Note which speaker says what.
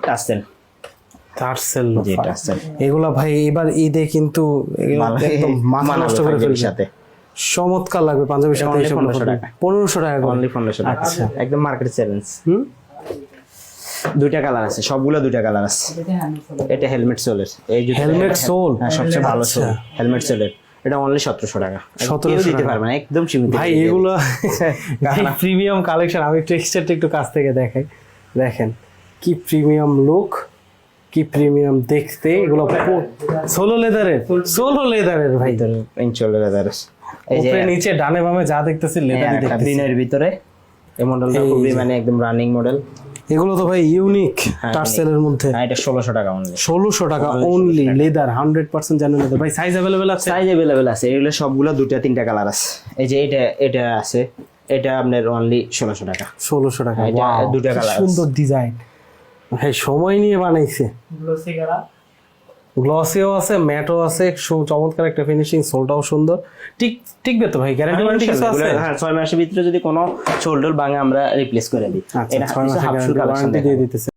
Speaker 1: Tassel
Speaker 2: tassel
Speaker 1: জি
Speaker 2: loafer.
Speaker 1: Tassel
Speaker 2: এগুলা ভাই এবার ঈদে কিন্তু এগুলো একদম মাথা নষ্ট করে ফেলবে।
Speaker 1: সাথে
Speaker 2: চমৎকার লাগবে পাঞ্জাবির সাথে।
Speaker 1: only
Speaker 2: এইসব
Speaker 1: 1500 টাকা।
Speaker 2: 1500 টাকা করে।
Speaker 1: অনলি 1500 টাকা
Speaker 2: আচ্ছা।
Speaker 1: একদম মার্কেট চ্যালেঞ্জ
Speaker 2: হুম,
Speaker 1: দুইটা কালার আছে, সবগুলো দুইটা কালার আছে। এটা হেলমেট সোলের, এই যে
Speaker 2: হেলমেট সোল।
Speaker 1: হ্যাঁ সবচেয়ে ভালো
Speaker 2: আচ্ছা।
Speaker 1: সোল হেলমেট সোলের। এটা অনলি 1700 টাকা।
Speaker 2: 1700
Speaker 1: কেউ দিতে
Speaker 2: টাকা।
Speaker 1: পারবে না, একদম সীমিত।
Speaker 2: ভাই এগুলো প্রিমিয়াম কালেকশন। আমি টেক্সচারটা একটু কাছ থেকে দেখাই, দেখেন কি প্রিমিয়াম লুক, কি প্রিমিয়াম দেখতে। এগুলো সোলো লেদারের ভাই,
Speaker 1: ইনশাআল্লাহ লেদার। এই যে
Speaker 2: উপরে নিচে ডানে বামে যা দেখতেছি লেদারই
Speaker 1: একটা
Speaker 2: দেখতেছি।
Speaker 1: বিনের ভিতরে এই মডেলটা খুবই মানে একদম রানিং মডেল।
Speaker 2: এগুলো তো ভাই ইউনিক টার্সেলের মধ্যে।
Speaker 1: হ্যাঁ এটা 1600 টাকা অনলি।
Speaker 2: 1600 টাকা অনলি, লেদার 100% জানেন লেদার। ভাই সাইজ अवेलेबल আছে?
Speaker 1: সাইজ अवेलेबल আছে, এগুলো সবগুলো দুইটা তিনটা কালার আছে। এই যে এটা আছে, এটা আপনার অনলি 1600 টাকা।
Speaker 2: 1600 টাকা।
Speaker 1: এটা
Speaker 2: Wow,
Speaker 1: দুটা
Speaker 2: কি
Speaker 1: কালার
Speaker 2: সুন্দর ডিজাইন ভাই, সময় নিয়ে বানাইছে। গ্লসিও আছে, ম্যাটও আছে, চমৎকার একটা ফিনিশিং, সোলটাও সুন্দর। টিকবে তো ভাই? গ্যারান্টি ওয়ারেন্টি কিছু আছে?
Speaker 1: হ্যাঁ 6 মাসের ভিতরে যদি কোনো শোল্ডার ভাঙে আমরা রিপ্লেস করে দিই।
Speaker 2: আচ্ছা,
Speaker 1: এটা
Speaker 2: 6 মাসের
Speaker 1: হাফ শু
Speaker 2: গ্যারান্টি
Speaker 1: কালেকশন
Speaker 2: ওয়ারেন্টি দিয়ে দিতেছে।